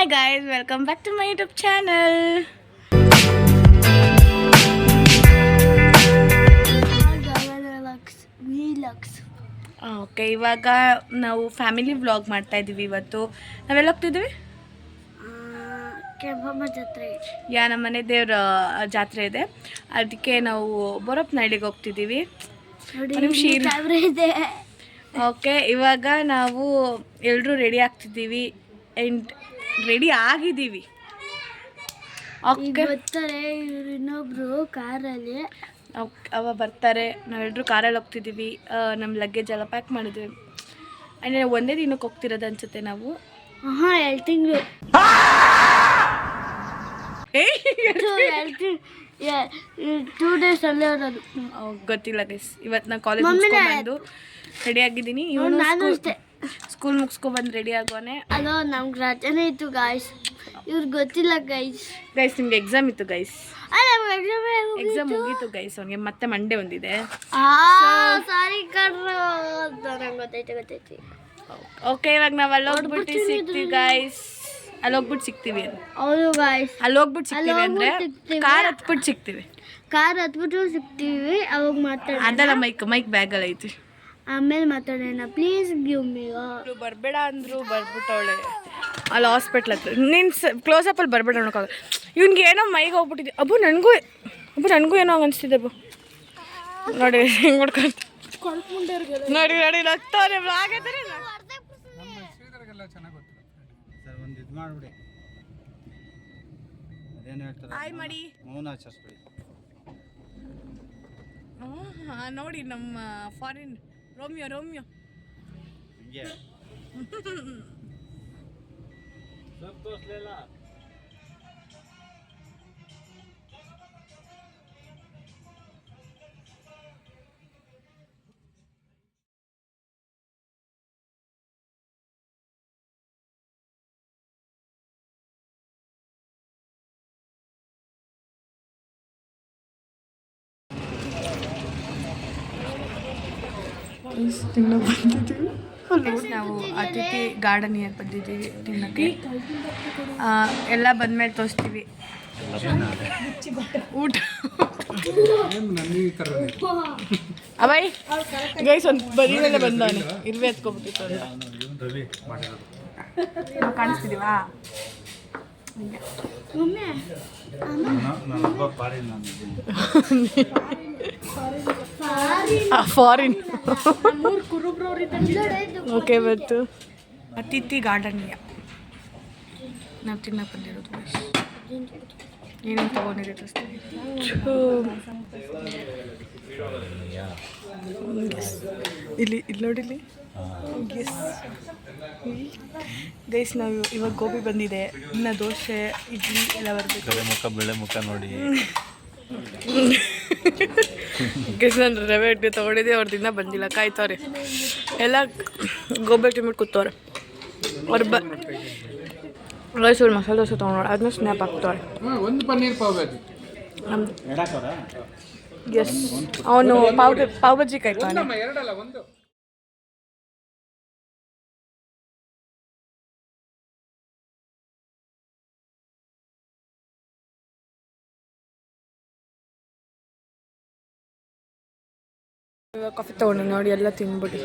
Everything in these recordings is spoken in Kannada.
Hi guys, welcome back to my YouTube channel. Okay, ಇವಾಗ ನಾವು ಫ್ಯಾಮಿಲಿ ವ್ಲಾಗ್ ಮಾಡ್ತಾ ಇದ್ದೀವಿ. ಇವತ್ತು ನಾವೆಲ್ಲ ಹೋಗ್ತಿದ್ದೀವಿ. ಜಾತ್ರೆ ನಮ್ಮ ಮನೆ ದೇವ್ರ ಜಾತ್ರೆ ಇದೆ, ಅದಕ್ಕೆ ನಾವು ಬೋರಪ್ಪನಹಳ್ಳಿಗೆ ಹೋಗ್ತಿದ್ದೀವಿ. ಓಕೆ, ಇವಾಗ ನಾವು ಎಲ್ಲರೂ ರೆಡಿ ಆಗ್ತಿದ್ದೀವಿ ಆ್ಯಂಡ್ ರೆಡಿ ಆಗಿದ್ದೀವಿ. ಬರ್ತಾರೆ ಇವ್ರು ಇನ್ನೊಬ್ರು ಕಾರಲ್ಲಿ. ಅವ ಬರ್ತಾರೆ, ನಾವೆಲ್ಲರೂ ಕಾರಲ್ಲಿ ಹೋಗ್ತಿದ್ದೀವಿ. ನಮ್ಮ ಲಗೇಜ್ ಎಲ್ಲ ಪ್ಯಾಕ್ ಮಾಡಿದ್ವಿ. ಅಂದರೆ ಒಂದೇ ದಿನಕ್ಕೆ ಹೋಗ್ತಿರೋದು ಅನ್ಸುತ್ತೆ ನಾವು. 2 ತಿಂಗಳು 2 ಡೇಸ್ ಅಲ್ಲೇ ಇರೋದು. ಗೊತ್ತಿಲ್ಲ ಗೈಸ್. ಇವತ್ತು ನಾನು ಕಾಲೇಜ್ ಮುಗಿಸ್ಕೊಂಡ್ಬಂದು ರೆಡಿ ಆಗಿದ್ದೀನಿ. ನಾನು ಅಷ್ಟೇ ಸ್ಕೂಲ್ ಮುಗಿಸ್ಕೊಂಡ್ಬಂದು ರೆಡಿ ಆಗೋನೆ. ಅಲೋ, ನಮ್ಗೆ ರಜನೆ ಇತ್ತು ಗಾಯ್ಸ್. ಇವ್ರಿಗೆ ಗೊತ್ತಿಲ್ಲ ಗೈಸ್. ನಿಮ್ಗೆ ಎಕ್ಸಾಮ್ ಇತ್ತು ಗೈಸ್. ಎಕ್ಸಾಮ್ ಮುಗೀತು ಗೈಸ್. ಅವ್ನಿಗೆ ಮತ್ತೆ ಮಂಡೇ ಒಂದಿದೆ. ಸಾರಿ ಕಣ್ರು, ಗೊತ್ತೈತೆ. ಓಕೆ, ಇವಾಗ ನಾವು ಅಲ್ಲಿ ಹೋಗ್ಬಿಟ್ಟು ಸಿಗ್ತೀವಿ ಗೈಸ್. ಅಲ್ಲಿ ಹೋಗ್ಬಿಟ್ಟು ಸಿಗ್ತೀವಿ. ಹೌದು ಗಾಯ್ಸ್, ಅಲ್ಲಿ ಹೋಗ್ಬಿಟ್ಟು ಸಿಗ್ತೀವಿ ಅಂದರೆ ಕಾರ್ ಹತ್ಬಿಟ್ಟು ಸಿಗ್ತೀವಿ. ಕಾರ್ ಹತ್ಬಿಟ್ಟು ಸಿಗ್ತೀವಿ. ಅವಾಗ ಮಾತಾಡೋಣ. ಅದೆಲ್ಲ ಮೈಕ್ ಬ್ಯಾಗಲ್ಲಿ ಐತಿ. ಆಮೇಲೆ ಮಾತಾಡೋಣ. Please give me. ಬರಬೇಡ ಅಂದರು, ಬರ್ಬಿಟ್ಟವಳೆ ಅಲ್ಲಿ ಹಾಸ್ಪಿಟ್ಲ್ ಹತ್ರ. ನೀನು ಕ್ಲೋಸಪ್ಪಲ್ಲಿ ಬರಬೇಡ ಅನ್ನೋಕ್ಕಾಗ. ಇವ್ನಿಗೆ ಏನೋ ಮೈಗೆ ಹೋಗ್ಬಿಟ್ಟಿದ್ದೆ. ನನಗೂ ಏನೋ ಹಂಗೆ ಅನಿಸ್ತಿದೆ. ನೋಡಿ ಹೆಂಗೆ ಮಾಡ್ಕೊಂಡು ನೋಡಿ ನಗ್ತಾವ್ರೆ. ಹಾಯ್ ಮಾಡಿ ನೋಡಿ ನಮ್ಮ ಫಾರಿನ್ ರೋಮಿಯೋ ನಾವು ಅತಿಥಿ ಗಾರ್ಡನಿಗೆ ಬಂದಿದ್ದೀವಿ ತಿನ್ನೋಕ್ಕೆ. ಎಲ್ಲ ಬಂದ್ಮೇಲೆ ತೋರಿಸ್ತೀವಿ ಊಟ. ಅವಾಯ್ ಗೈಸ್ ಒಂದು ಬರೀ ಮೇಲೆ ಬಂದವನೆ ಇರುವೆ ಎತ್ಕೊಬಿಟ್ಟಿತ್ತು ಅಂತ ನಾವು ಕಾಣಿಸ್ತಿದ್ದೀವಾ? ಫಾರಿನ್. ಓಕೆ, ಬಂತು ಅತಿಥಿ ಗಾರ್ಡನಿಗೆ ನಾವು ತಿನ್ನಕ್ಕೆ ಬಂದಿರೋದು. ಏನೇನು ತೊಗೊಂಡಿದೆ ತೋರಿಸ್ತೀನಿ. ಇಲ್ಲಿ ನೋಡಿಲಿ ಗೈಸ್. ನಾವು ಇವಾಗ ಗೋಬಿ ಬಂದಿದೆ, ಇನ್ನು ದೋಸೆ ಇಡ್ಲಿ ಎಲ್ಲ ಬರಬೇಕು. ಬೆಳೆ ಮುಖ ನೋಡಿ ಗೈಸ್, ನಾನು ರವೆ ಇಡ್ಲಿ ತೊಗೊಂಡಿದ್ದೆ. ಅವ್ರದ್ದು ಇನ್ನೂ ಬಂದಿಲ್ಲ, ಕಾಯ್ತವ್ರೆ. ಎಲ್ಲ ಗೋಬಿ ತಿಂಬಿಟ್ಟು ಕೂತವ್ರೆ. ಅವ್ರು ಗೈಸ್ ಅವ್ರು ಮಸಾಲೆ ದೋಸೆ ತೊಗೊಂಡು ಅದನ್ನ ಸ್ನ್ಯಾಪ್ ಹಾಕ್ತವ್ರೆ. ಒಂದು ಪನ್ನೀರ್ ಪಾವ್ ಭಾಜಿ. ಎಸ್, ಅವನು ಪಾವ್ ಬಜ್ಜಿ ಕಾಯ್ತಾನೆ. ಎರಡಲ್ಲ, ಒಂದು. ಕಾಫಿ ತೊಗೊಂಡು ನೋಡಿ ಎಲ್ಲ ತಿನ್ಬಿಡಿ.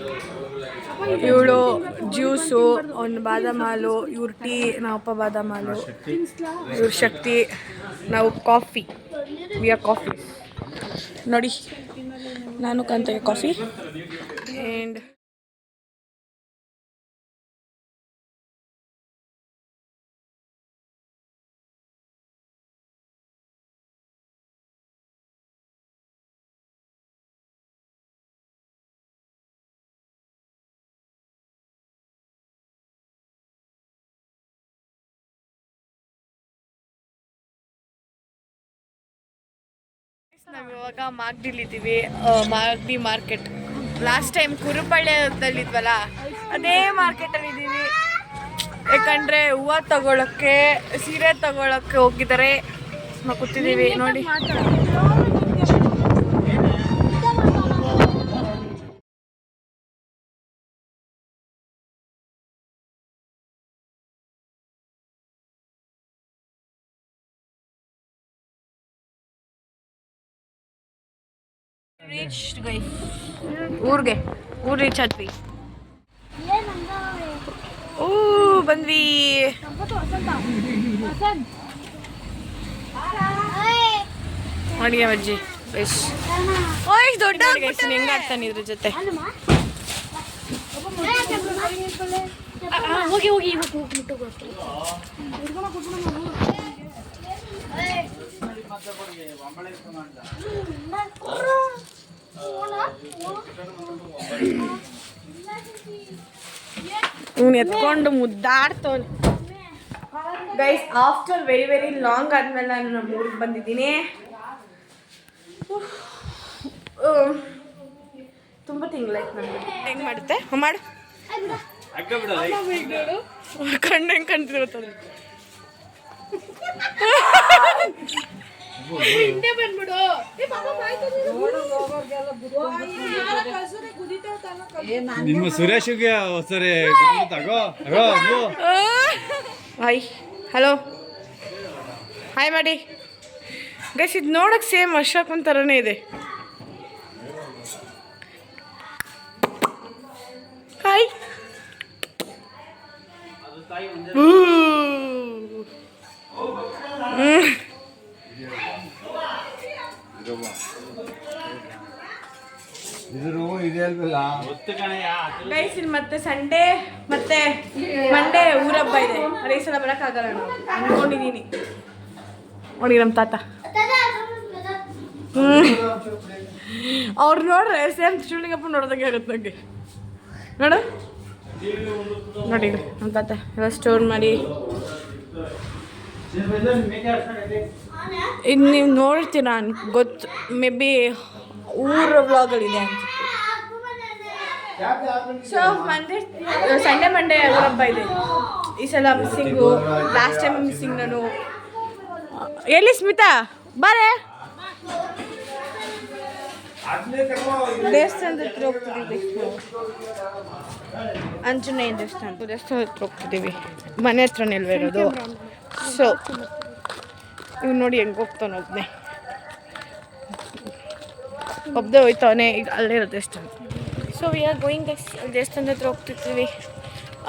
ಇವಳು ಜ್ಯೂಸು, ಅವ್ನು ಬಾದಾಮ್ ಹಾಲು, ಇವ್ರ ಟೀ, ನಾವಪ್ಪ ಬಾದಾಮ್ ಹಾಲು, ಇವ್ರ ಶಕ್ತಿ, ನಾವು ಕಾಫಿ. ವಿ ಆರ್ ಕಾಫಿ ನೋಡಿ. ನಾನು ಕಂತೆಗೆ ಕಾಫಿ ಆ್ಯಂಡ್ ನಾವು ಇವಾಗ ಮಾಗಡಿಲಿದ್ದೀವಿ. ಮಾಗಡಿ ಮಾರ್ಕೆಟ್. ಲಾಸ್ಟ್ ಟೈಮ್ ಕುರುಪಳ್ಳಿಯಲ್ಲಿದ್ವಲ್ಲ, ಅದೇ ಮಾರ್ಕೆಟಲ್ಲಿ ಇದ್ದೀವಿ. ಯಾಕಂದರೆ ಹೂವು ತಗೊಳ್ಳೋಕ್ಕೆ, ಸೀರೆ ತಗೊಳ್ಳೋಕ್ಕೆ ಹೋಗಿದ್ದಾರೆ. ನಾವು ಕೂತಿದ್ದೀವಿ ನೋಡಿ. ರೀಚ್ ಗೈ ಊರಿಗೆ ಊರು ರೀಚ್ ಆದ್ವಿ. ಓ ಬಂದ್ವಿ. ಅಡಿಗೆ ಅಜ್ಜಿ ಓಯ್ ದೊಡ್ಡ ಹೆಂಗಾಗ್ತಾನೆ ಇದ್ರ ಜೊತೆ. ಹೋಗಿ ಹೋಗಿ ಇವ್ನು ಎತ್ಕೊಂಡು ಮುದ್ದಾಡ್ತವನು. Guys after very very long ಆದ್ಮೇಲೆ ನಾನು ನಮ್ಮ ಊರಿಗೆ ಬಂದಿದ್ದೀನಿ. ತುಂಬ ತಿಂಗಳಾಯ್ತು ನನಗೆ. ಹೆಂಗೆ ಮಾಡುತ್ತೆ ಮಾಡು ಕಣ್ಣು ಹೆಂಗೆ ಕಾಣ್ತಿರುತ್ತದೆ. ಹಿಂದೆ ಬಂದ್ಬಿಡು. ನಿಮ್ಮ ಸುರೇಶ್ಗೆ ಸರಿ ತಗೋ ಹಾಯ್ ಹಲೋ ಹಾಯ್ ಮಾಡಿ ಗೈಸ್. ಇದು ನೋಡಕ್ಕೆ ಸೇಮ್ ಅಶೋಕನ್ ಥರನೇ ಇದೆ. ಹಾಯ್ ಗೈಸ್ ಇಲ್ಲಿ ಮತ್ತೆ ಸಂಡೇ ಮತ್ತೆ ಮಂಡೇ ಊರಬ್ಬ ಇದೆ. ಅದೇ ಈ ಸಲ ಬರೋಕ್ಕಾಗಲ್ಲ ನಾವು ಅನ್ಕೊಂಡಿದ್ದೀನಿ. ನೋಡಿ ನಮ್ಮ ತಾತ ಅವ್ರು ನೋಡ್ರೆ ಸೇಮ್ ಶಿವಲಿಂಗಪ್ಪ ನೋಡ್ದಂಗೆ ಆಗುತ್ತೆ ನನಗೆ. ನೋಡು ನೋಡಿ ನಮ್ಮ ತಾತ ಎಲ್ಲ ಸ್ಟೋರ್ ಮಾಡಿ. ಇನ್ನು ನೀವು ನೋಡ್ತೀರಾ ಗೊತ್ತು ಮೇ ಬಿ ಊರ ವ್ಲಾಗ್ಗಳಿದೆ ಅಂತ. ಸೊ ಮಂಡೇ ಸಂಡೇ ಮಂಡೇ ಊರಬ್ಬ ಇದೆ. ಈ ಸಲ ಮಿಸ್ಸಿಂಗು. ಲಾಸ್ಟ್ ಟೈಮ್ ಮಿಸ್ಸಿಂಗ್ ನಾನು. ಎಲ್ಲಿ ಸ್ಮಿತಾ ಬಾರೆ ದೇವಸ್ಥಾನದ ಹತ್ರ ಹೋಗ್ತಿದ್ದೀವಿ. ಆಂಜನೇಯ ದೇವಸ್ಥಾನದ ಹತ್ರ ಹೋಗ್ತಿದ್ದೀವಿ. ಮನೆ ಹತ್ರನೇ ಅಲ್ವೇ ಇರೋದು. ಸೊ ಇವ್ ನೋಡಿ ಹೆಂಗೆ ಹೋಗ್ತಾನೆ ಒಬ್ಬದೇ ಹೋಯ್ತವನೇ. ಈಗ ಅಲ್ಲೇ ಇರೋ ದೇವಸ್ಥಾನ. ಸೊ ವಿ ಆರ್ ಗೋಯಿಂಗ್ ದೇವಸ್ಥಾನದ ಹತ್ರ ಹೋಗ್ತಿರ್ತೀವಿ.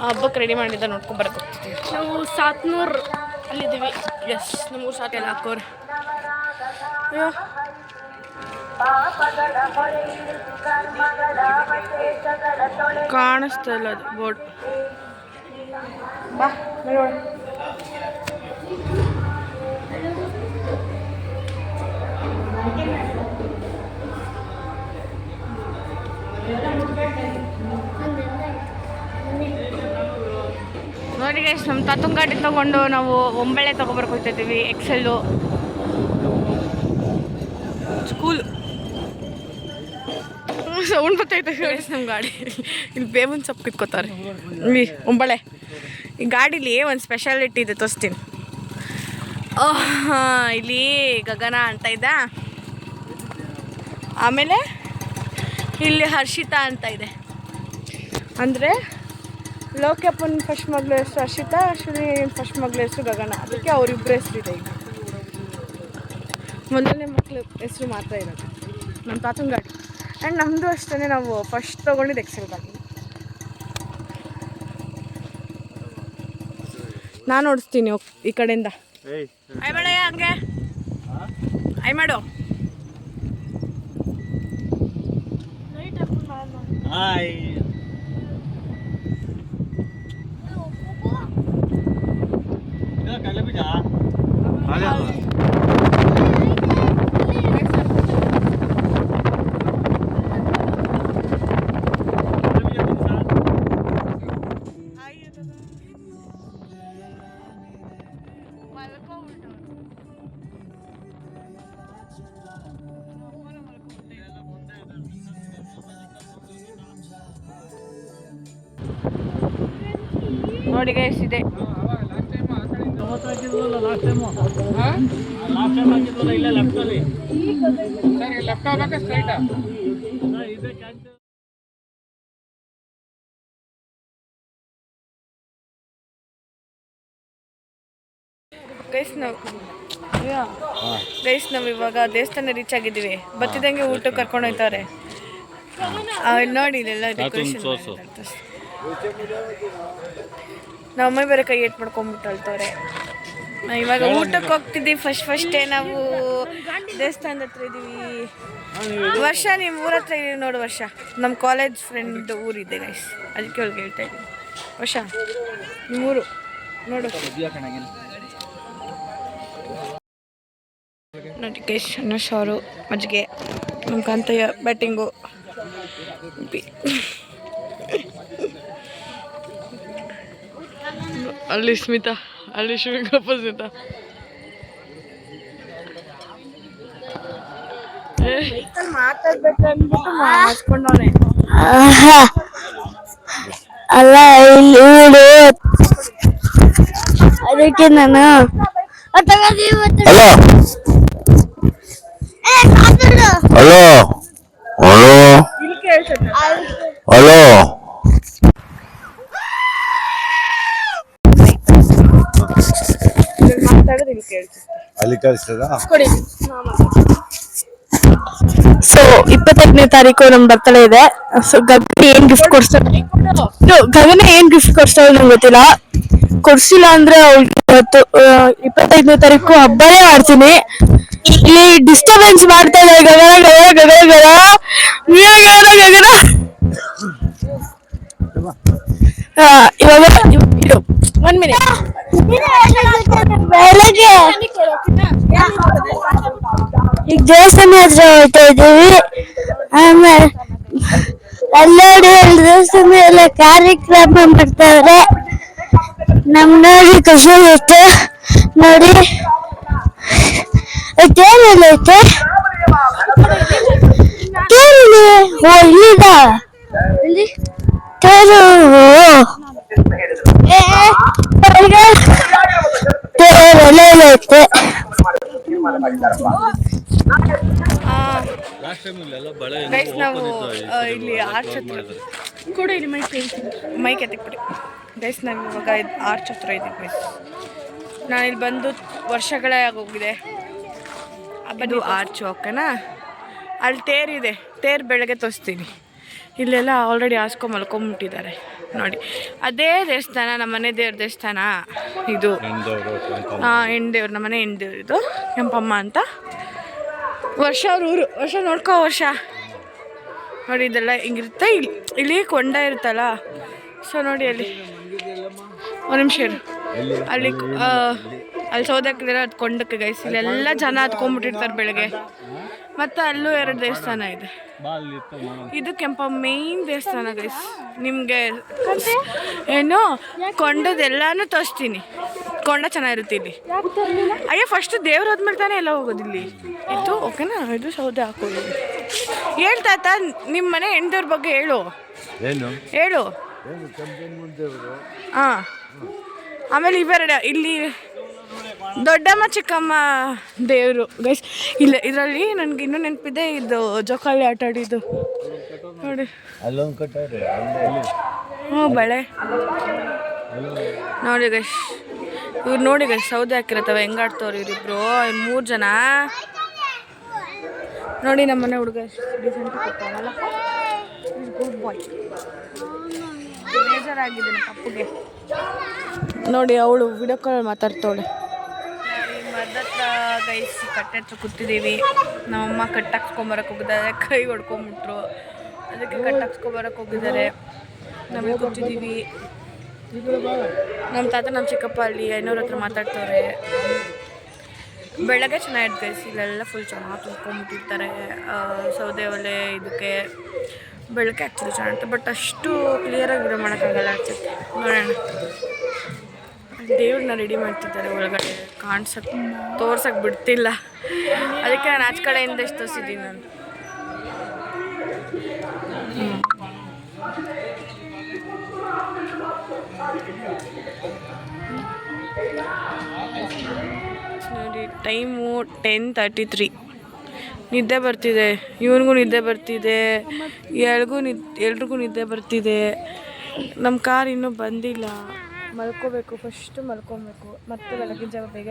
ಹಬ್ಬಕ್ಕೆ ರೆಡಿ ಮಾಡಿದ್ದ ನೋಡ್ಕೊಂಬರಕ್ಕೆ ಹೋಗ್ತಿದ್ದೀವಿ. ನಾವು ಸಾತ್ನೂರು ಅಲ್ಲಿದ್ದೀವಿ. ಎಸ್ ನಮ್ಮೂರು ಸಾತ್ ಎಲ್ಲ ಹಾಕೋರು. ಅಯ್ಯೋ ಕಾಣಿಸ್ತಾ ಇಲ್ಲ ಅದು ಬೋರ್ಡ್. ಬಾ ನೋಡೋಣ. ನೋಡಿ ಗೈಸ್ ನಮ್ಮ ತಾತನ ಗಾಡಿ ತೊಗೊಂಡು ನಾವು ಒಂಬಳೆ ತೊಗೊಬರ್ಕ್ ಹೋಗ್ತಿದ್ದೀವಿ. ಎಕ್ಸೆಲ್ಲು ಸ್ಕೂಲ್ ಸೌಂಡ್ ಬರ್ತೈತೆ ಗೈಸ್ ನಮ್ಮ ಗಾಡಿ. ಇಲ್ಲಿ ಬೇವಿನ ಸೊಪ್ಪು ಕಿತ್ಕೋತಾರೆ ಇಲ್ಲಿ ಒಂಬಳೆ. ಈ ಗಾಡೀಲಿ ಒಂದು ಸ್ಪೆಷಾಲಿಟಿ ಇದೆ ತೋರಿಸ್ತೀನಿ. ಇಲ್ಲಿ ಗಗನ ಅಂತ ಇದ್ದ. ಆಮೇಲೆ ಇಲ್ಲಿ ಹರ್ಷಿತಾ ಅಂತ ಇದೆ. ಅಂದರೆ ಲೋಕ್ಯಪ್ಪನ ಫಸ್ಟ್ ಮಗಳ ಹೆಸರು ಹರ್ಷಿತಾ, ಅಶ್ವಿನಿ ಫಸ್ಟ್ ಮಗಳ ಹೆಸರು ಗಗನ. ಅದಕ್ಕೆ ಅವರಿಬ್ಬರ ಹೆಸರಿದೆ. ಈಗ ಮೊದಲನೇ ಮಕ್ಳ ಹೆಸರು ಮಾತ್ರ ಇರೋದು ನಮ್ಮ ತಾತನ ಗಾಡಿ. ಆ್ಯಂಡ್ ನಮ್ಮದು ಅಷ್ಟೇ. ನಾವು ಫಸ್ಟ್ ತೊಗೊಂಡಿದ್ದು ಎಕ್ಸೆಲ್ ಗಾಡಿ. ನಾನು ಓಡಿಸ್ತೀನಿ ಈ ಕಡೆಯಿಂದ. ಐ ಬೇಡ ಹಂಗೆ ಐ ಮಾಡು. ನೋಡಿ ಗೈಸ್ ಇದೆ. ಗೈಸ್ ನಾವು ಗೈಸ್ ನಾವು ಇವಾಗ ದೇವಸ್ಥಾನ ರೀಚ್ ಆಗಿದ್ದೀವಿ. ಬತ್ತಿದಂಗೆ ಊಟಕ್ಕೆ ಕರ್ಕೊಂಡು ಹೋಯ್ತಾರೆ. ನೋಡಿ ಇಲ್ಲೆಲ್ಲ ಡೆಕೋರೇಷನ್ ನಮ್ಮಮ್ಮ ಬೇರೆ ಕೈ ಏಟ್ ಮಾಡ್ಕೊಂಡ್ಬಿಟ್ಟು ಅಳ್ತವ್ರೆ. ಇವಾಗ ಊಟಕ್ಕೆ ಹೋಗ್ತಿದ್ದೀವಿ. ಫಸ್ಟೇ ನಾವು ದೇವಸ್ಥಾನದ ಹತ್ರ ಇದ್ದೀವಿ. ವರ್ಷ ನಿಮ್ಮ ಊರ ಹತ್ರ ಇದೀವಿ ನೋಡು. ವರ್ಷ ನಮ್ಮ ಕಾಲೇಜ್ ಫ್ರೆಂಡ್ ಊರಿದೆ ಗೈಸ್, ಅದಕ್ಕೆ ಅವ್ರಿಗೆ ಹೇಳ್ತಾ ಇದ್ದೀವಿ. ವರ್ಷ ನಿಮ್ಮೂರು ನೋಡು. ನೋಡಿ ಗೈಸ್, ಅನ್ನ ಸಾರು, ಮಜ್ಜಿಗೆ, ನಮ್ಮ ಕಾಂತಯ್ಯ ಬ್ಯಾಟಿಂಗು. ಅಲ್ಲಿ ಸ್ಮಿತಾ, ಅಲ್ಲಿ ಶಿವಗಪ್ಪ ಸ್ಮಿತಾ. ಅಲ್ಲ ಇಲ್ಲಿ ಅದಕ್ಕೆ ನಾನು ಹಲೋ ಹಲೋ ಹಲೋ ಅಲ್ಲಿ ಕಳಿಸ್ತದ. ಸೊ 28ನೇ ತಾರೀಕು ನಮ್ ಬರ್ತಡೇ ಇದೆ. ಸೊ ಗಗನ ಏನ್ ಗಿಫ್ಟ್ ಕೊಡ್ಸ್ತಾಳೆ ನಂಗೆ ಗೊತ್ತಿಲ್ಲ. ಕೊಡ್ಸಿಲ್ಲ ಅಂದ್ರೆ 25ನೇ ತಾರೀಕು ಹಬ್ಬನೇ ಮಾಡ್ತೀನಿ. ಇಲ್ಲಿ ಡಿಸ್ಟರ್ಬೆನ್ಸ್ ಮಾಡ್ತಾ ಇದೆ. ಗಗನ ಇವಾಗ 1 ಮಿನಿಟ್. ಈಗ ದೇವಸ್ಥಾನ ಹತ್ರ ಹೋಗ್ತಾ ಇದ್ದೀವಿ. ಆಮೇಲೆ ಅಲ್ಲೋಡಿ ದೇವಸ್ಥಾನ ಎಲ್ಲ ಕಾರ್ಯಕ್ರಮ ಮಾಡ್ತಾವ್ರೆ. ನಮ್ ನೋಡಿ ಖುಷಿ ಆಗುತ್ತೆ. ನೋಡಿ ತೇರೆಲ್ಲ ಐತೆ. ತೇರಿದೆ. ಓ ಇಲ್ಲಿದ ತೇರು. ತೇರೆಲ್ಲ ಐತೆ. ಗೈಸ್ ನಾವು ಇಲ್ಲಿ ಆರ್ಚ್ ಹತ್ರ ಕೂಡ ಇಲ್ಲಿ ಮೈಕ್ ಎತ್ತಿಕ್ಬಿಡಿ ಗೈಸ್. ನಾವು ಇವಾಗ ಆರ್ಚ್ ಹತ್ರ ಇದ್ದೀವಿ ಗೈಸ್. ನಾನು ಇಲ್ಲಿ ಬಂದು ವರ್ಷಗಳೇ ಆಗೋಗಿದೆ. ಅದು ಆರ್ಚ್ ಓಕೆನಾ. ಅಲ್ಲಿ ತೇರಿದೆ. ತೇರು ಬೆಳಗ್ಗೆ ತೋರಿಸ್ತೀನಿ. ಇಲ್ಲೆಲ್ಲ ಆಲ್ರೆಡಿ ಮಲ್ಕೊಂಬಿಟ್ಟಿದ್ದಾರೆ ನೋಡಿ. ಅದೇ ದೇವಸ್ಥಾನ, ನಮ್ಮನೆ ದೇವ್ರ ದೇವಸ್ಥಾನ ಇದು. ಹೆಣ್ದೇವ್ರು, ನಮ್ಮನೆ ಹೆಣ್ದೇವ್ರು ಇದು, ಕೆಂಪಮ್ಮ ಅಂತ. ವರ್ಷ ಅವ್ರ ಊರು. ವರ್ಷ ನೋಡ್ಕೋ ವರ್ಷ. ನೋಡಿ ಇದೆಲ್ಲ ಹಿಂಗಿರುತ್ತೆ. ಇಲ್ಲಿ ಕೊಂಡ ಇರುತ್ತಲ್ಲ. ಸೊ ನೋಡಿ ಅಲ್ಲಿ ಒಂದು ನಿಮಿಷ ಅಲ್ಲಿ ಸೌದೆ ಹಾಕಿದ್ರೆ ಅದು ಕೊಂಡಕ್ಕೆ ಗೈಸ್. ಇಲ್ಲೆಲ್ಲ ಜನ ಹತ್ಕೊಂಡ್ಬಿಟ್ಟಿರ್ತಾರೆ ಬೆಳಗ್ಗೆ. ಮತ್ತು ಅಲ್ಲೂ 2 ದೇವಸ್ಥಾನ ಇದೆ. ಇದು ಕೆಂಪಮ್ಮ ಮೇನ್ ದೇವಸ್ಥಾನ ಗೈಸ್. ನಿಮಗೆ ಏನು ಕೊಂಡದೆಲ್ಲಾನು ತೋರಿಸ್ತೀನಿ. ಕೊಂಡ ಚೆನ್ನಾಗಿರುತ್ತೆ ಇಲ್ಲಿ. ಅಯ್ಯೋ ಫಸ್ಟ್ ದೇವ್ರು ಹೋದ್ಮೇಲೆ ತಾನೇ ಎಲ್ಲ ಹೋಗೋದು ಇಲ್ಲಿ. ಇದು ಓಕೆನಾ. ಇದು ಸೌದೆ ಹಾಕೋದು. ಏನು ತಾತ ನಿಮ್ಮ ಮನೆ ಹೆಣ್ದೇವ್ರ ಬಗ್ಗೆ ಹೇಳು. ಹಾಂ. ಆಮೇಲೆ ಇವೆರಡು ಇಲ್ಲಿ ದೊಡ್ಡಮ್ಮ ಚಿಕ್ಕಮ್ಮ ದೇವರು ಗೈಸ್. ಇಲ್ಲ ಇದರಲ್ಲಿ ನನಗೆ ಇನ್ನೂ ನೆನಪಿದೆ. ಇದು ಜೋಕಾಲಿ ಆಟ ಆಡಿದ್ದು ನೋಡಿ. ಹ್ಞೂ ಬಳೆ ನೋಡಿ ಗೈಸ್. ಇವ್ರು ನೋಡಿ ಗೈಸ್ ಸೌದೆ ಹಾಕಿರತ್ತವ ಹೆಂಗಾಡ್ತವ್ರು ಇವರಿಬ್ರು. 3 ಜನ ನೋಡಿ. ನಮ್ಮನೆ ಹುಡುಗ ಡಿಸೆಂಟ್ ಕೊಡ್ತಾರಲ್ಲ. ಗುಡ್ ಬಾಯ್. ಬೇಜಾರಾಗಿದ್ದೀನಿ ಕಪ್ಪುಗೆ ನೋಡಿ. ಅವಳು ವಿಡಿಯೋ ಕಾಲ್ ಮಾತಾಡ್ತಾವಳೆ. ಮದ್ದತ್ರ ಗೈಸ್ ಕಟ್ಟೆ ಹತ್ರ ಕೂತಿದ್ದೀವಿ. ನಮ್ಮಮ್ಮ ಕಟ್ಟು ಹಾಕ್ಸ್ಕೊಂಬರಕ್ಕೆ ಹೋಗಿದ್ದಾರೆ. ಕೈ ಹೊಡ್ಕೊಂಬಿಟ್ರು, ಅದಕ್ಕೆ ಕಟ್ಟು ಹಾಕ್ಸ್ಕೊಂಬರಕ್ಕೆ ಹೋಗಿದ್ದಾರೆ. ನಮಗೆ ಕೂತಿದ್ದೀವಿ. ನಮ್ಮ ತಾತ ನಮ್ಮ ಚಿಕ್ಕಪ್ಪ ಅಲ್ಲಿ ಐನೂರ ಹತ್ರ ಮಾತಾಡ್ತವ್ರೆ. ಬೆಳಗ್ಗೆ ಚೆನ್ನಾಗಿತ್ತು ಗೈಸ್. ಇಲ್ಲೆಲ್ಲ ಫುಲ್ ಚೆನ್ನಾಗಿ ತುಂಬ್ಕೊಂಬಿಟ್ಟಿರ್ತಾರೆ ಸೌದೆ ಒಲೆ. ಇದಕ್ಕೆ ಬೆಳಗ್ಗೆ ಆ್ಯಕ್ಚುಲಿ ಚೆನ್ನಾಗಿರುತ್ತೆ. ಬಟ್ ಅಷ್ಟು ಕ್ಲಿಯರಾಗಿ ವಿಡಿಯೋ ಮಾಡೋಕ್ಕಾಗಲ್ಲ ಅನ್ಸುತ್ತೆ. ನೋಡೋಣ. ದೇವ್ರನ್ನ ರೆಡಿ ಮಾಡ್ತಿದ್ದಾರೆ ಒಳಗಡೆ. ತೋರ್ಸಕ್ಕೆ ಬಿಡ್ತಿಲ್ಲ. ಅದಕ್ಕೆ ನಾನು ಆಚೆ ಕಡೆಯಿಂದ ಎಷ್ಟು ತೋರಿಸಿದ್ದೀನಿ ನಾನು. ನೋಡಿ ಟೈಮು 10:33. ನಿದ್ದೆ ಬರ್ತಿದೆ. ಇವನಿಗೂ ನಿದ್ದೆ ಬರ್ತಿದೆ. ಎಲ್ರಿಗೂ ನಿದ್ದೆ ಬರ್ತಿದೆ. ನಮ್ಮ ಕಾರ್ ಇನ್ನೂ ಬಂದಿಲ್ಲ. ಮಲ್ಕೋಬೇಕು. ಫಸ್ಟು ಮಲ್ಕೊಬೇಕು. ಮತ್ತೆ ಬೆಳಗಿನ ಜಾವ ಬೇಗ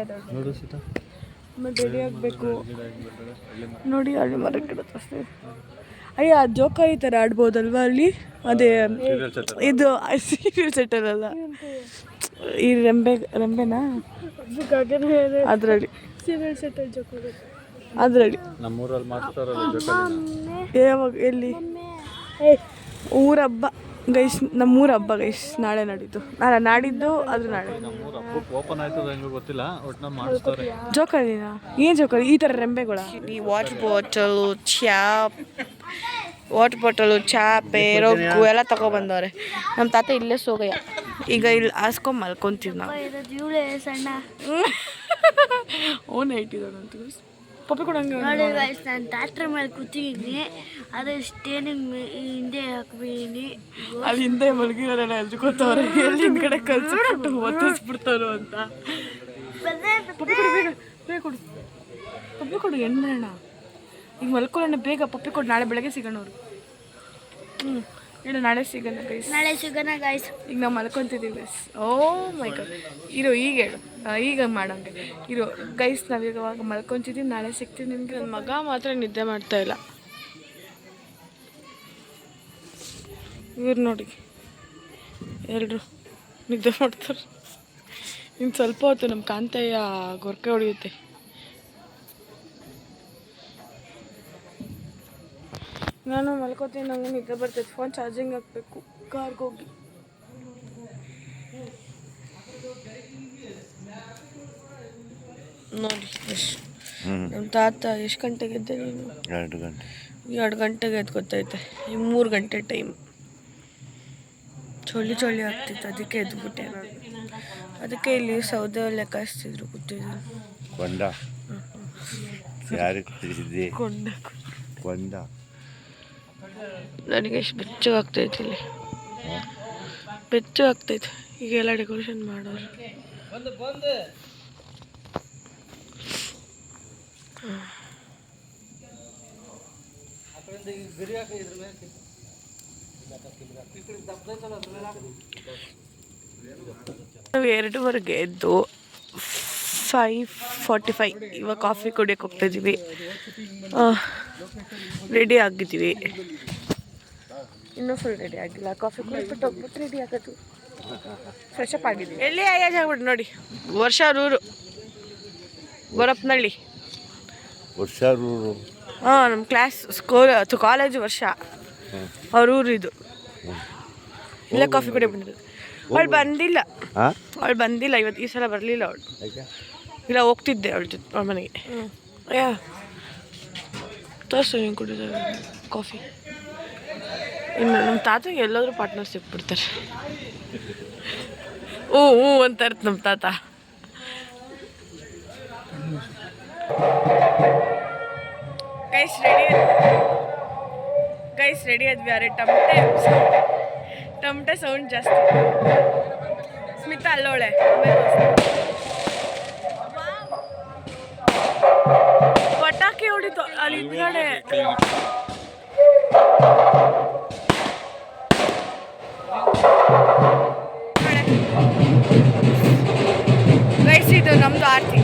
ಮತ್ತೆ ರೆಡಿ ಆಗಬೇಕು. ನೋಡಿ ಅಲ್ಲಿ ಮರ ಗಿಡ ತೋರಿಸ್ತೀವಿ. ಅಯ್ಯ ಆ ಜೋಕಾಲಿ ಥರ ಆಡ್ಬೋದಲ್ವಾ ಅಲ್ಲಿ? ಅದೇ ಇದು ಸೀರಿಯಲ್ ಸೆಟರ್ ಅಲ್ಲ, ಈ ರೆಂಬೆನಾ ಅದರಲ್ಲಿ ಸೀರಿಯಲ್ ಸೆಟರ್ ಜೋಕಾಲಿ ಅದರಲ್ಲಿ ನಮ್ಮೂರಲ್ಲಿ ಮಾಡ್ತಾರಲ್ಲ ಯಾವಾಗ ಎಲ್ಲಿ ಊರ ಹಬ್ಬ ಗೈಸ್, ನಮ್ಮೂರ ಹಬ್ಬ ಗೈಸ್. ನಾಳೆ ನಾಡಿದ್ದು ಅದು ನಾಳೆ ಓಪನ್ ಆಯ್ತದ ಹೆಂಗೋ ಗೊತ್ತಿಲ್ಲ, ಒಟ್ನ ಮಾಡಿಸ್ತಾರೆ. ಜೋಕಾಲಿನಾ? ಏನು ಜೋಕಾಲಿ? ಈ ಥರ ರೆಂಬೆಗಳ ಈ ವಾಟರ್ ಬಾಟಲು ಚಾಪೆ ರೊಗ್ಗು ಎಲ್ಲ ತಗೊಬಂದವ್ರೆ. ನಮ್ಮ ತಾತ ಇಲ್ಲೇ ಸೋಗಯ್ಯ. ಈಗ ಇಲ್ಲಿ ಹಾಸ್ಕೊಂಡ್ ಮಲ್ಕೊಂತೀವಿ ನಾವು. ಇವಳೆ ಸಣ್ಣ ಓನ್ ಇಟ್ಟಿದ್ದಾನಂತ ಪಪ್ಪಿ ಕೊಡಂಗೆ. ನೋಡಿ ಗೈಸ್, ನಾನು ಟ್ರ್ಯಾಕ್ಟರ್ ಮೇಲೆ ಕೂತಿದ್ದೀನಿ, ಅದೇ ಸ್ಟೇರಿಂಗ್ ಹಿಂದೆ ಹಾಕ್ಬಿದ್ದೀನಿ. ಅಲ್ಲಿ ಹಿಂದೆ ಮಲಗಿರೋರೆಲ್ಲ ಎದ್ರುಕೋತವ್ರೆ, ಎಲ್ಲಿ ಹಿಂದ್ಗಡೆ ಕಲ್ಸ್ಬಿಟ್ಟು ಒತ್ತಿಸ್ಬಿಡ್ತಾರೋ ಅಂತ. ಪಪ್ಪಿ ಕೊಡು, ಬೇಗ ಕೊಡು, ಪಪ್ಪಿ ಕೊಡು, ಎಣ್ಣೆಣ್ಣ. ಈಗ ಮಲ್ಕೊಳ್ಳೋಣ ಬೇಗ, ಪಪ್ಪಿ ಕೊಡು, ನಾಳೆ ಬೆಳಗ್ಗೆ ಸಿಗೋಣ ಅವ್ರು. ಹೇಳು, ನಾಳೆ ಸಿಗೋಣ ಗೈಸ್. ಈಗ ನಾವು ಮಲ್ಕೊತಿದ್ದೀವಿ ಗೈಸ್. ಓ ಮೈ ಗಾಡ್, ಇರೋ ಈಗ ಹೇಳು, ಈಗ ಮಾಡೋಂಗೆ ಇರೋ ಗೈಸ್. ನಾವೀಗ ಅವಾಗ ಮಲ್ಕೊತಿದ್ದೀವಿ, ನಾಳೆ ಸಿಗ್ತೀವಿ ನಿಮಗೆ. ನನ್ನ ಮಗ ಮಾತ್ರ ನಿದ್ದೆ ಮಾಡ್ತಾ ಇಲ್ಲ. ಇವ್ರು ನೋಡಿ ಎಲ್ಲರೂ ನಿದ್ದೆ ಮಾಡ್ತಾರೆ. ಇನ್ನು ಸ್ವಲ್ಪ ಹೊತ್ತು ನಮ್ಮ ಕಾಂತಯ್ಯ ಗೊರಕೆ ಹೊಡೆಯುತ್ತೆ. ನಾನು ಮಲ್ಕೋತೀನಿ, ನಂಗೆ ನಿದ್ದೆ ಬರ್ತೈತೆ. ಫೋನ್ ಚಾರ್ಜಿಂಗ್ ಹಾಕಬೇಕು ಕಾರ್ಗೆ ಹೋಗಿ. ನೋಡಿ ನಮ್ಮ ತಾತ ಎಷ್ಟು ಗಂಟೆಗೆ ಎದ್ದೆ ನೀನು? 2 ಗಂಟೆ. 2 ಗಂಟೆಗೆ ಎದ್ದು ಗೊತ್ತೈತೆ. ಈಗ 3 ಗಂಟೆ ಟೈಮ್. ಚಳಿ ಆಗ್ತಿತ್ತು, ಅದಕ್ಕೆ ಎದ್ಬಿಟ್ಟೆ ನಾನು. ಅದಕ್ಕೆ ಇಲ್ಲಿ ಸೌದೆ ಒಲೆ ಕಾಯಿಸ್ತಿದ್ರು, ಕೂತಿದ್ರು. ಕೊಂಡ ಯಾರಿಗೆ ತಿಳಿಸಿದ್ದೆ? ಕೊಂಡ ನನಗೆ ಎಷ್ಟು ಬೆಚ್ಚಗಾಗ್ತೈತೆ, ಇಲ್ಲಿ ಬೆಚ್ಚಗಾಗ್ತೈತೆ. ಈಗೆಲ್ಲ ಡೆಕೋರೇಷನ್ ಮಾಡೋರು. ನಾವು 2:15 ಎದ್ದು 5:45 ಇವಾಗ ಕಾಫಿ ಕುಡಿಯೋಕೆ ಹೋಗ್ತಾಯಿದ್ದೀವಿ. ರೆಡಿ ಆಗಿದ್ದೀವಿ, ಇನ್ನೂ ಫುಲ್ ರೆಡಿ ಆಗಿಲ್ಲ. ಕಾಫಿ ಕುಡಿದ್ಬಿಟ್ಟು ಹೋಗ್ಬಿಟ್ಟು ರೆಡಿ ಆಗೋದು. ಫ್ರೆಶ್ ಅಪ್ ಆಗಿದ್ದೀವಿ. ಎಲ್ಲಿ ಆಯಾಜ್ ಆಗ್ಬಿಟ್ಟು ನೋಡಿ, ವರ್ಷ ಊರು ಗೊರಪ್ಪನಹಳ್ಳಿ. ಹಾಂ, ನಮ್ಮ ಕ್ಲಾಸ್ ಸ್ಕೂಲ್ ಕಾಲೇಜು ವರ್ಷ ಅವ್ರ ಊರು ಇದು. ಇಲ್ಲ ಕಾಫಿ ಕುಡಿಯೋ ಬಂದಿರೋದು. ಅವಳು ಬಂದಿಲ್ಲ ಇವತ್ತು, ಈ ಸಲ ಬರಲಿಲ್ಲ ಅವಳು. ಇಲ್ಲ ಹೋಗ್ತಿದ್ದೆ ಅವಳ ಜೊತೆ, ಅವಳ ಮನೆಗೆ. ತೋರಿಸು ನೀನು ಕುಡಿದ ಕಾಫಿ. ಇನ್ನು ನಮ್ಮ ತಾತಗೆ ಎಲ್ಲಾದರೂ ಪಾರ್ಟ್ನರ್ ಸಿಕ್ಬಿಡ್ತಾರೆ. ಹ್ಞೂ ಅಂತಾರೆ ನಮ್ಮ ತಾತ. ಗೈಸ್ ರೆಡಿ ಆದ್ವಿ. ಅರೆ ಟಮಟೆ ಸೌಂಡ್ ಜಾಸ್ತಿ. ಸ್ಮಿತಾ ಅಲ್ಲೋಳೆ. ಪಟಾಕಿ ಹೊಡಿತು ಅಲ್ಲಿ ಹಿಂದ್ಗಡೆ. ಗೈಸ್ ಇದು ನಮ್ದು ಆರತಿ.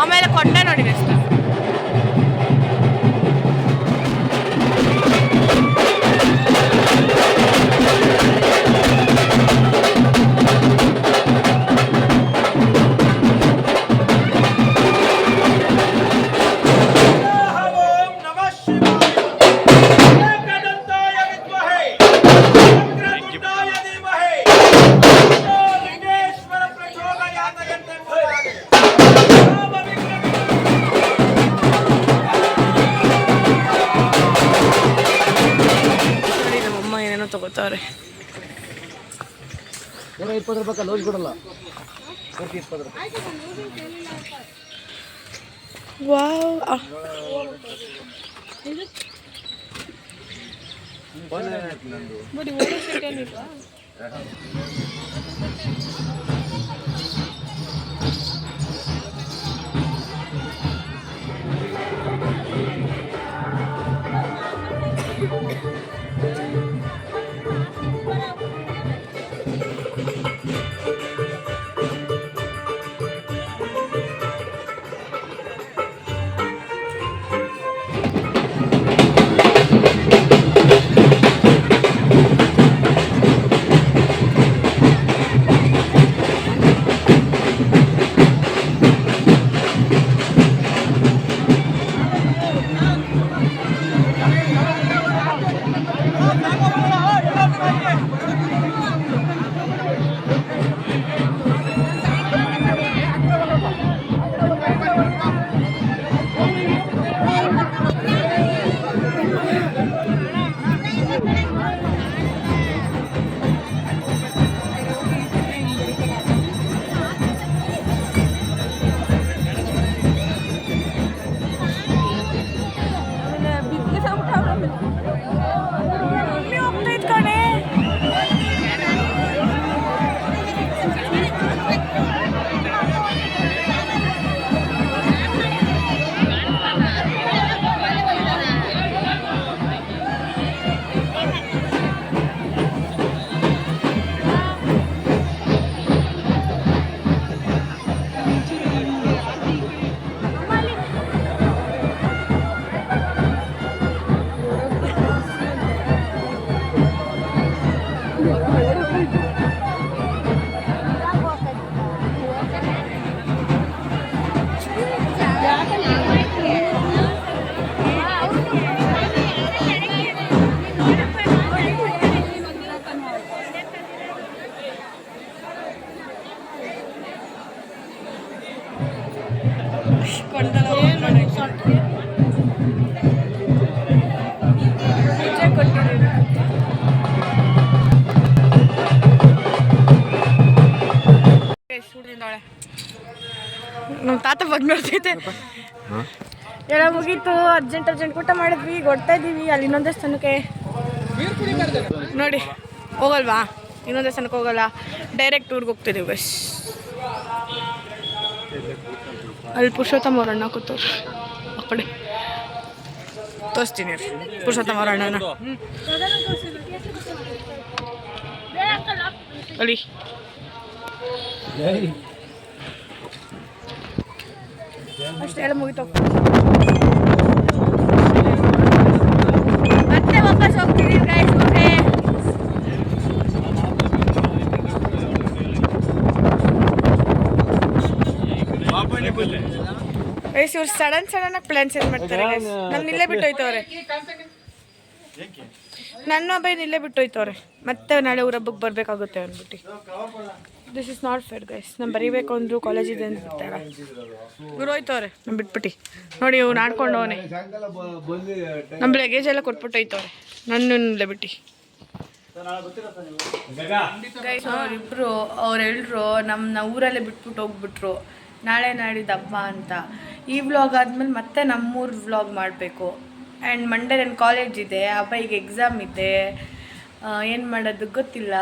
ಆಮೇಲೆ ಕೊಂಡೆ ನೋಡಿ ಅಷ್ಟ. ತಗೋತಾರೆ. 120 ರೂಪಾಯಿ ಲೋಜ್ ಕೊಡಲ್ಲ. ವಾವ್, ಬರೀ ಓಡೋ ಸೀಟ್ ಏನಿಲ್ಲ. ತಾತ ಬಗ್ಗೆ ನೋಡ್ತೈತೆ ಎಲ್ಲ ಮುಗೀತು. ಅರ್ಜೆಂಟ್ ಊಟ ಮಾಡಿದ್ವಿ, ಹೊಡ್ತಾ ಇದ್ದೀವಿ ಅಲ್ಲಿ ಇನ್ನೊಂದು ದೇವಸ್ಥಾನಕ್ಕೆ. ನೋಡಿ ಹೋಗಲ್ವಾ, ಇನ್ನೊಂದು ದೇವಸ್ಥಾನಕ್ಕೆ ಹೋಗಲ್ಲ, ಡೈರೆಕ್ಟ್ ಊರಿಗೆ ಹೋಗ್ತಿದ್ದೀವಿ ಬಸ್. ಅಲ್ಲಿ ಪುರುಷೋತ್ತಮ ಅವರಣ್ಣ ಕೂತವ್ರು ಆ ಕಡೆ, ತೋರಿಸ್ತೀನಿ ಪುರುಷೋತ್ತಮ ಅವರಣ್ಣನ ಅಲ್ಲಿ. ಅಷ್ಟೇ ಎಲ್ಲ ಮುಗಿತು. ಮತ್ತೆ ವಾಪಸ್ ಹೋಗ್ತೀವಿ ಗೈಸ್ ಊರಿಗೆ. ಗೈಸ್ ಇವ್ರು ಸಡನ್ ಆಗಿ ಪ್ಲಾನ್ ಚೇಂಜ್ ಮಾಡ್ತಾರೆ ಗೈಸ್. ನನ್ನ ಇಲ್ಲೇ ಬಿಟ್ಟು ಹೋಯ್ತವ್ರೆ, ನನ್ನ ಅಬ್ಬಯ್ಯನ ಇಲ್ಲೇ ಬಿಟ್ಟು ಹೋಯ್ತವ್ರೆ. ಮತ್ತೆ ನಾಳೆ ಊರ ಹಬ್ಬಕ್ಕೆ ಬರಬೇಕಾಗುತ್ತೆ ಅಂದ್ಬಿಟ್ಟು. This is not fair guys. ನಾನು ಬರೀಬೇಕು ಅಂದ್ರು ಕಾಲೇಜ್ ಇದೆ ಅಂತ ಬಿಡ್ತಾರೆ. ಇವ್ರು ಹೋಯ್ತವ್ರೆ ನಾನು ಬಿಟ್ಬಿಟ್ಟು. ನೋಡಿ ಇವ್ನು ಆಡ್ಕೊಂಡು ಅವನೇ ನಮ್ಮ ಲಗೇಜ್ ಎಲ್ಲ ಕೊಟ್ಬಿಟ್ಟು ಹೋಯ್ತವ್ರೆ ನನ್ನಲ್ಲೇ ಬಿಟ್ಟು. ಗೈಸ್ ಅವರಿಬ್ರು ಅವ್ರೆಲ್ಲರೂ ನಮ್ಮ ಊರಲ್ಲೇ ಬಿಟ್ಬಿಟ್ಟು ಹೋಗ್ಬಿಟ್ರು. ನಾಳೆ ನಾಡಿದ್ದು ಹಬ್ಬ ಅಂತ. ಈ ವ್ಲಾಗ್ ಆದಮೇಲೆ ಮತ್ತೆ ನಮ್ಮೂರು ವ್ಲಾಗ್ ಮಾಡಬೇಕು. ಆ್ಯಂಡ್ ಮಂಡೇ ನನ್ನ ಕಾಲೇಜ್ ಇದೆ, ಅಬ್ಬಾಯಿಗೆ ಎಕ್ಸಾಮ್ ಇದೆ. ಏನು ಮಾಡೋದು ಗೊತ್ತಿಲ್ಲ.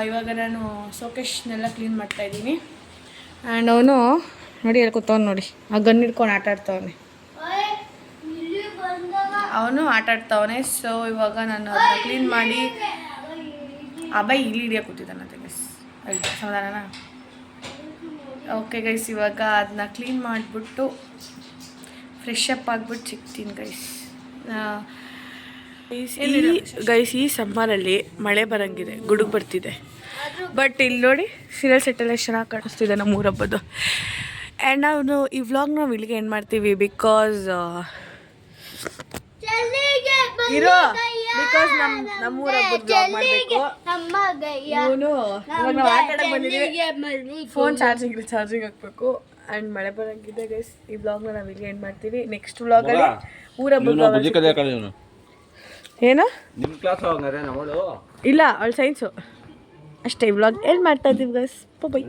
ಇವಾಗ ನಾನು ಸೋಕೇಶ್ನೆಲ್ಲ ಕ್ಲೀನ್ ಮಾಡ್ತಾಯಿದ್ದೀನಿ. ಆ್ಯಂಡ್ ಅವನು ನೋಡಿ ಅಲ್ಲಿ ಕೂತವ್ನು ನೋಡಿ, ಆ ಗನ್ ಹಿಡ್ಕೊಂಡು ಆಟಾಡ್ತವನೆ. ಅವನು ಆಟಾಡ್ತವನೆ. ಸೊ ಇವಾಗ ನಾನು ಅದನ್ನ ಕ್ಲೀನ್ ಮಾಡಿ ಅಬ್ಬಾಯಿ ಇಲ್ಲಿ ಹಿಡಿಯೋಕೆ ಕೂತಿದ್ದಾನೆ ಅಂತ ಗೈಸ್. ಅಲ್ಲಿ ಸಮಾಧಾನನಾ? ಓಕೆ ಗೈಸ್, ಇವಾಗ ಅದನ್ನ ಕ್ಲೀನ್ ಮಾಡಿಬಿಟ್ಟು ಫ್ರೆಶ್ ಅಪ್ ಆಗಿಬಿಟ್ಟು ಸಿಗ್ತೀನಿ ಗೈಸ್. ಗೈಸ್ ಈ ಸಮ್ಮರಲ್ಲಿ ಮಳೆ ಬರೋಂಗಿದೆ, ಗುಡುಗು ಬರ್ತಿದೆ. ಬಟ್ ಇಲ್ಲಿ ನೋಡಿ ಸೀರಿಯಲ್ ಸೆಟ್ಟೆಲ್ಲ ಚೆನ್ನಾಗಿ ಕಾಣಿಸ್ತಿದೆ ನಮ್ಮ ಊರ ಹಬ್ಬದ್ದು. ಆ್ಯಂಡ್ ನಾವು ಈ ವ್ಲಾಗ್ ನಾವು ಇಲ್ಲಿಗೆ ಏನು ಮಾಡ್ತೀವಿ ಬಿಕಾಸ್ ನಮ್ಮೂರ ವ್ಲಾಗ್ ಮಾಡಬೇಕು. ಇವನು ಇವಾಗ ನಾವು ಆಟ ಆಡಕ್ಕೆ ಬಂದಿದ್ದೀವಿ, ಫೋನ್ ಚಾರ್ಜಿಂಗ್ ಹಾಕಬೇಕು. ಆ್ಯಂಡ್ ಮಳೆ ಬರೋಂಗಿದೆ ಗೈಸ್. ಈ ವ್ಲಾಗ್ನ ನಾವು ಇಲ್ಲಿಗೆ ಏನು ಮಾಡ್ತೀವಿ. ನೆಕ್ಸ್ಟ್ ವ್ಲಾಗಲ್ಲಿ ಊರ ಹಬ್ಬ. ಏನು ಇಲ್ಲ, ಅವಳು ಸೈನ್ಸು ಅಷ್ಟೇ. ವ್ಲಾಗ್ ಎಲ್ಲಿ ಮಾಡ್ತಾ ಇದ್ದೀವಿ ಗೈಸ್. ಬೈ.